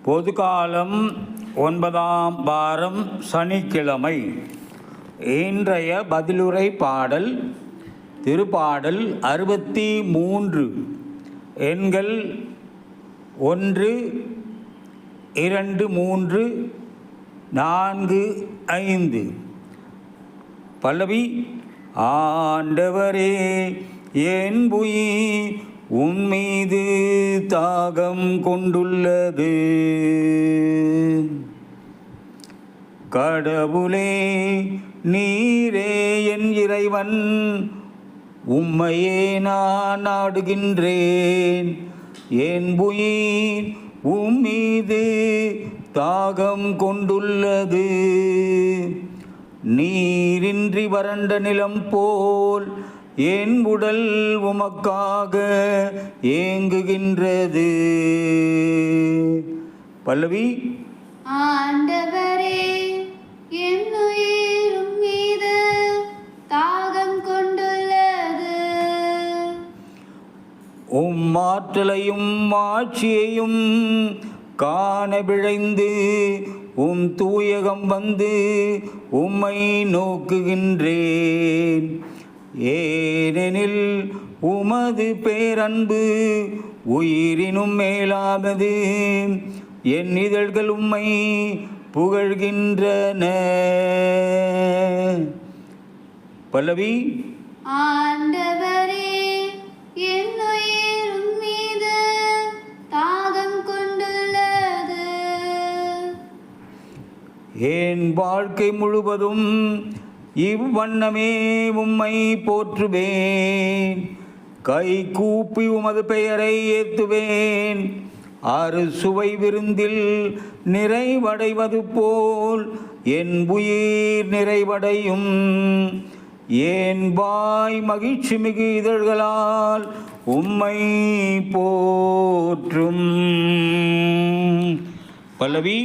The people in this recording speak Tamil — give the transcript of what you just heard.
பொதுகாலம் 9ஆம் வாரம் சனிக்கிழமை. இன்றைய பதிலுரை பாடல் திருப்பாடல் 63, எண்கள் 1, 2, 3, 4, 5. பல்லவி: ஆண்டவரே என் உயிர் உம்மீது தாகம் கொண்டுள்ளது. கடவுளே நீரே என் இறைவன், உம்மையே நான் நாடுகின்றேன். என் உயிர் உம்மீது தாகம் கொண்டுள்ளது. நீரின்றி வறண்ட நிலம் போல் என் உடல் உமக்காக ஏங்குகின்றது. பல்லவி: ஆண்டவரே என் உயிர் உம்மீது தாகம் கொண்டுள்ளது. ஆற்றலையும் ஆட்சியையும் காண விழைந்து தூயகம் வந்து உம்மை நோக்குகின்றேன். ஏனெனில் உமது பேரன்பு உயிரினும் மேலானது. என் இதழ்கள் உம்மை புகழ்கின்றன. பல்லவி: ஆண்டவரே என் உயிர் உம்மீது தாகம் கொண்டுள்ளது. என் வாழ்க்கை முழுவதும் இவ்வண்ணமே உம்மை போற்றுவேன். கை கூப்பி உமது பெயரை ஏத்துவேன். அறுசுவை விருந்தில் நிறைவடைவது போல் என் உயிர் நிறைவடையும். என் வாய் மகிழ்ச்சி மிகு இதழ்களால் உம்மை போற்றும். பல்லவி: